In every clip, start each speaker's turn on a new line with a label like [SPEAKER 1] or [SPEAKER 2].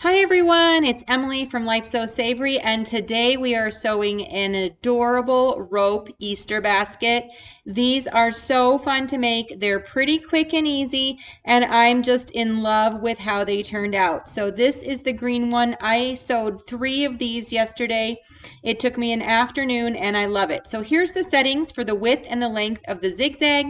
[SPEAKER 1] Hi everyone, it's Emily from Life So Savory, and today we are sewing an adorable rope Easter basket. These are so fun to make. They're pretty quick and easy, and I'm just in love with how they turned out. So this is the green one. I sewed 3 of these yesterday. It took me an afternoon and I love it. So here's the settings for the width and the length of the zigzag.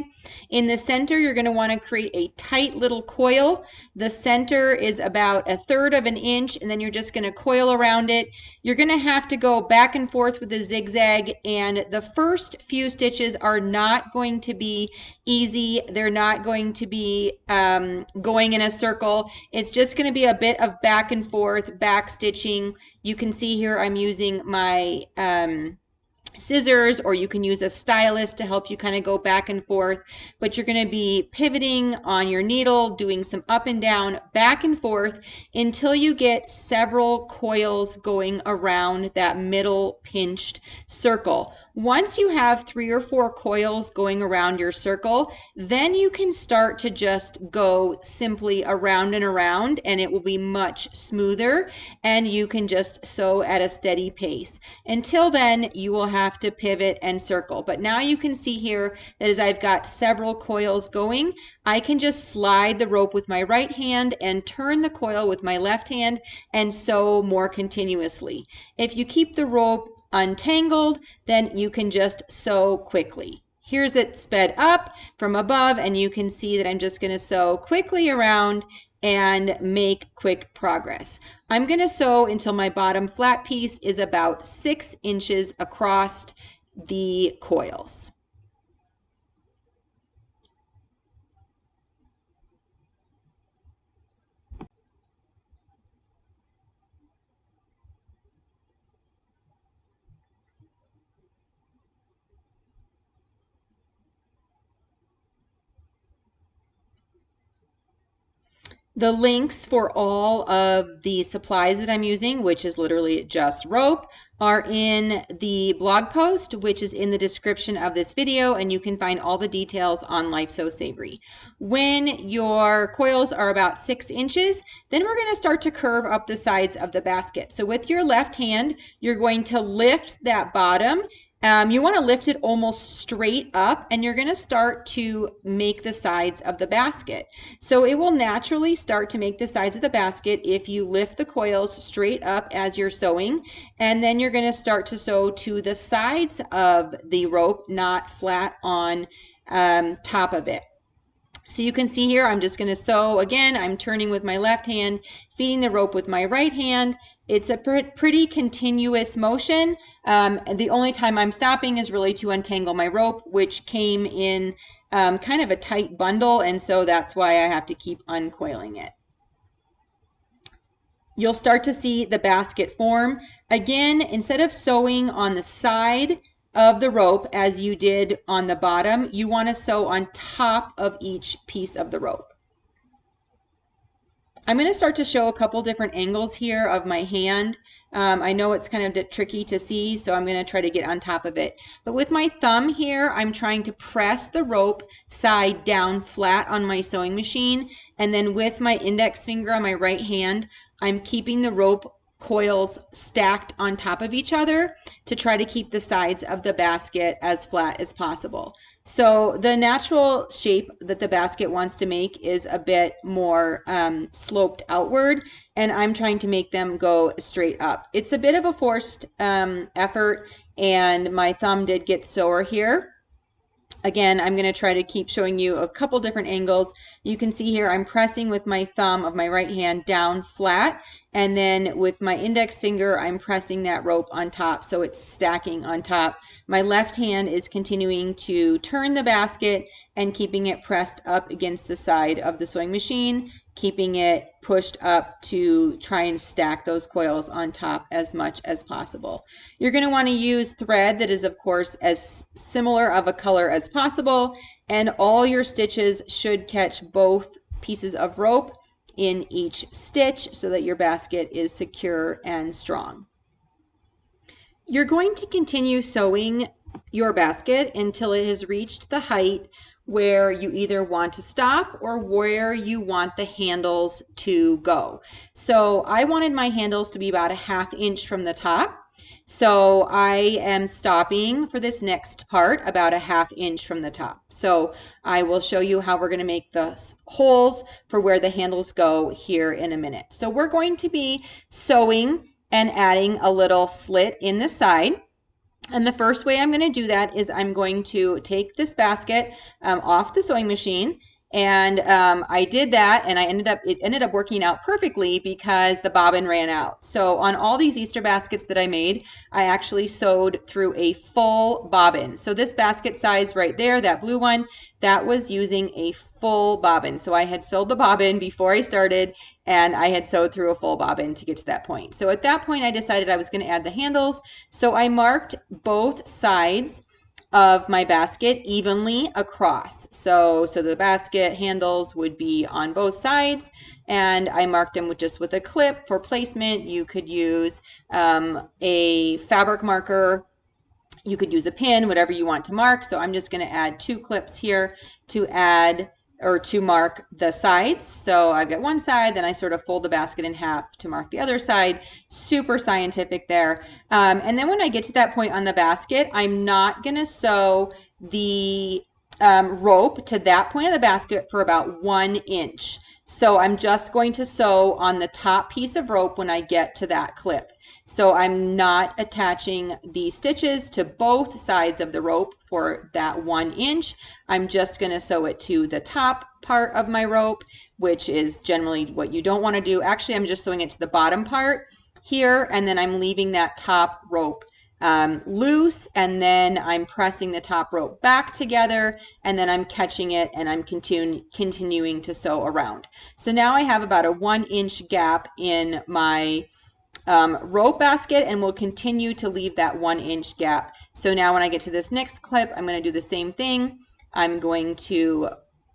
[SPEAKER 1] In the center, you're going to want to create a tight little coil. The center is about 1/3 of an inch, and then you're just going to coil around it. You're going to have to go back and forth with the zigzag, and the first few stitches are not going to be easy. They're not going to be going in a circle. It's just going to be a bit of back and forth, back stitching. You can see here I'm using my scissors, or you can use a stylus to help you kind of go back and forth, but you're going to be pivoting on your needle, doing some up and down, back and forth until you get several coils going around that middle pinched circle. Once you have 3 or 4 coils going around your circle, then you can start to just go simply around and around, and it will be much smoother, and you can just sew at a steady pace. Until then, you will have to pivot and circle. But now you can see here that as I've got several coils going, I can just slide the rope with my right hand and turn the coil with my left hand and sew more continuously. If you keep the rope untangled, then you can just sew quickly. Here's it sped up from above, and you can see that I'm just going to sew quickly around and make quick progress. I'm going to sew until my bottom flat piece is about 6 inches across the coils. The links for all of the supplies that I'm using, which is literally just rope, are in the blog post, which is in the description of this video, and you can find all the details on Life So Savory. When your coils are about 6 inches, then we're going to start to curve up the sides of the basket. So with your left hand, you're going to lift that bottom. You want to lift it almost straight up, and you're going to start to make the sides of the basket. So it will naturally start to make the sides of the basket if you lift the coils straight up as you're sewing, and then you're going to start to sew to the sides of the rope, not flat on top of it. So you can see here, I'm just going to sew again. I'm turning with my left hand, feeding the rope with my right hand. It's a pretty continuous motion. The only time I'm stopping is really to untangle my rope, which came in kind of a tight bundle, and so that's why I have to keep uncoiling it. You'll start to see the basket form. Again, instead of sewing on the side of the rope as you did on the bottom, you want to sew on top of each piece of the rope. I'm going to start to show a couple different angles here of my hand. I know it's kind of tricky to see, so I'm going to try to get on top of it. But with my thumb here, I'm trying to press the rope side down flat on my sewing machine, and then with my index finger on my right hand, I'm keeping the rope coils stacked on top of each other to try to keep the sides of the basket as flat as possible. So the natural shape that the basket wants to make is a bit more sloped outward, and I'm trying to make them go straight up. It's a bit of a forced effort, and my thumb did get sore here. Again, I'm going to try to keep showing you a couple different angles. You can see here I'm pressing with my thumb of my right hand down flat, and then with my index finger I'm pressing that rope on top so it's stacking on top. My left hand is continuing to turn the basket and keeping it pressed up against the side of the sewing machine, keeping it pushed up to try and stack those coils on top as much as possible. You're going to want to use thread that is, of course, as similar of a color as possible, and all your stitches should catch both pieces of rope in each stitch so that your basket is secure and strong. You're going to continue sewing your basket until it has reached the height where you either want to stop or where you want the handles to go. So I wanted my handles to be about a 1/2 inch from the top. So I am stopping for this next part about a 1/2 inch from the top. So I will show you how we're going to make the holes for where the handles go here in a minute. So we're going to be sewing and adding a little slit in the side. And the first way I'm going to do that is I'm going to take this basket off the sewing machine. And I did that, and it ended up working out perfectly because the bobbin ran out. So on all these Easter baskets that I made, I actually sewed through a full bobbin. So this basket size right there, that blue one, that was using a full bobbin. So I had filled the bobbin before I started, and I had sewed through a full bobbin to get to that point. So at that point, I decided I was going to add the handles. So I marked both sides of my basket evenly across. So the basket handles would be on both sides, and I marked them with a clip for placement. You could use a fabric marker. You could use a pin, whatever you want to mark. So I'm just going to add 2 clips here to add or to mark the sides. So I've got one side, then I sort of fold the basket in half to mark the other side. Super scientific there. And then when I get to that point on the basket, I'm not going to sew the rope to that point of the basket for about 1 inch. So I'm just going to sew on the top piece of rope when I get to that clip. So I'm not attaching the stitches to both sides of the rope for that 1 inch. I'm just going to sew it to the top part of my rope, which is generally what you don't want to do. Actually, I'm just sewing it to the bottom part here, and then I'm leaving that top rope loose, and then I'm pressing the top rope back together, and then I'm catching it, and I'm continuing to sew around. So now I have about a 1 inch gap in my rope basket, and we'll continue to leave that 1 inch gap. So now when I get to this next clip, I'm going to do the same thing. I'm going to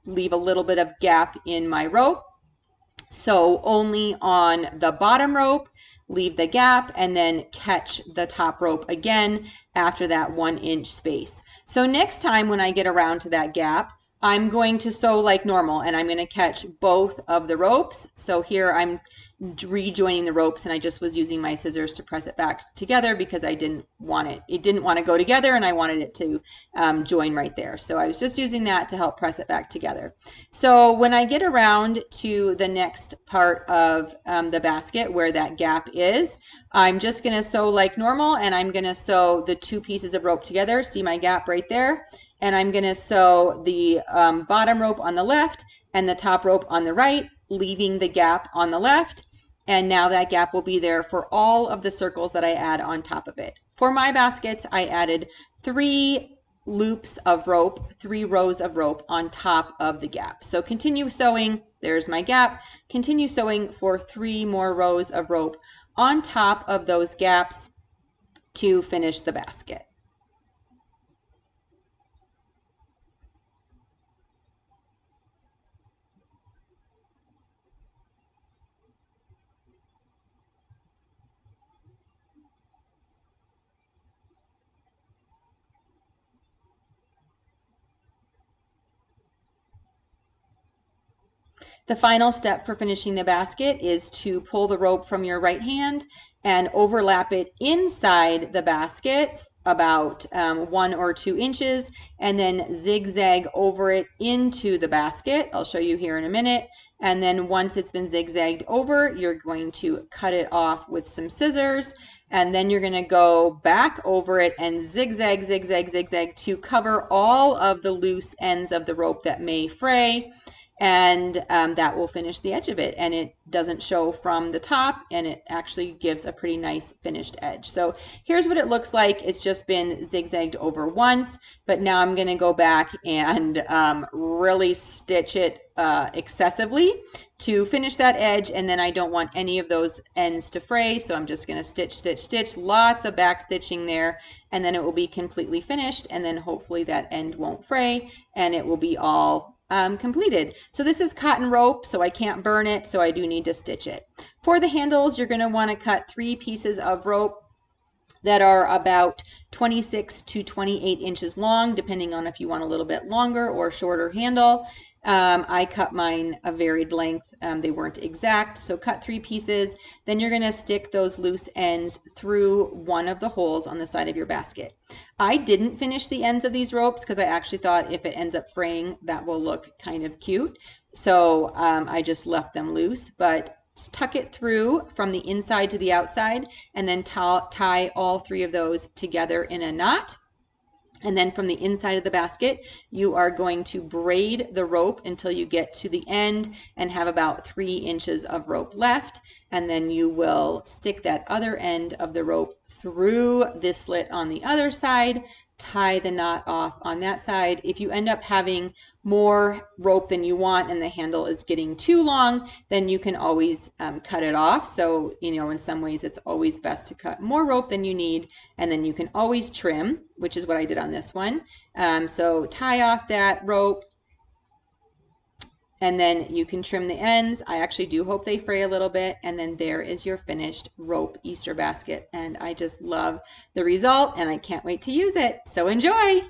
[SPEAKER 1] leave a little bit of gap in my rope. So only on the bottom rope, leave the gap, and then catch the top rope again after that 1 inch space. So next time when I get around to that gap, I'm going to sew like normal, and I'm going to catch both of the ropes. So here I'm rejoining the ropes, and I just was using my scissors to press it back together because it didn't want to go together, and I wanted it to join right there. So I was just using that to help press it back together. So when I get around to the next part of the basket where that gap is, I'm just going to sew like normal, and I'm going to sew the 2 pieces of rope together. See my gap right there? And I'm going to sew the bottom rope on the left and the top rope on the right, leaving the gap on the left. And now that gap will be there for all of the circles that I add on top of it. For my baskets, I added 3 loops of rope, 3 rows of rope on top of the gap. So continue sewing. There's my gap. Continue sewing for 3 more rows of rope on top of those gaps to finish the basket. The final step for finishing the basket is to pull the rope from your right hand and overlap it inside the basket about 1 or 2 inches, and then zigzag over it into the basket. I'll show you here in a minute. And then once it's been zigzagged over, you're going to cut it off with some scissors, and then you're going to go back over it and zigzag, zigzag, zigzag to cover all of the loose ends of the rope that may fray. And that will finish the edge of it, and it doesn't show from the top, and it actually gives a pretty nice finished edge. So here's what it looks like. It's just been zigzagged over once, but now I'm going to go back and really stitch it excessively to finish that edge, and then I don't want any of those ends to fray, so I'm just going to stitch, stitch, stitch, lots of back stitching there, and then it will be completely finished, and then hopefully that end won't fray, and it will be all completed. So this is cotton rope, so I can't burn it, so I do need to stitch it. For the handles, you're going to want to cut 3 pieces of rope that are about 26 to 28 inches long, depending on if you want a little bit longer or shorter handle. I cut mine a varied length. They weren't exact, so cut 3 pieces. Then you're going to stick those loose ends through one of the holes on the side of your basket. I didn't finish the ends of these ropes because I actually thought if it ends up fraying, that will look kind of cute. So I just left them loose, but tuck it through from the inside to the outside, and then tie all 3 of those together in a knot. And then from the inside of the basket, you are going to braid the rope until you get to the end and have about 3 inches of rope left. And then you will stick that other end of the rope through this slit on the other side, tie the knot off on that side. If you end up having more rope than you want and the handle is getting too long, then you can always cut it off. So, in some ways it's always best to cut more rope than you need, and then you can always trim, which is what I did on this one. So tie off that rope, and then you can trim the ends. I actually do hope they fray a little bit, and then there is your finished rope Easter basket. And I just love the result, and I can't wait to use it. So enjoy!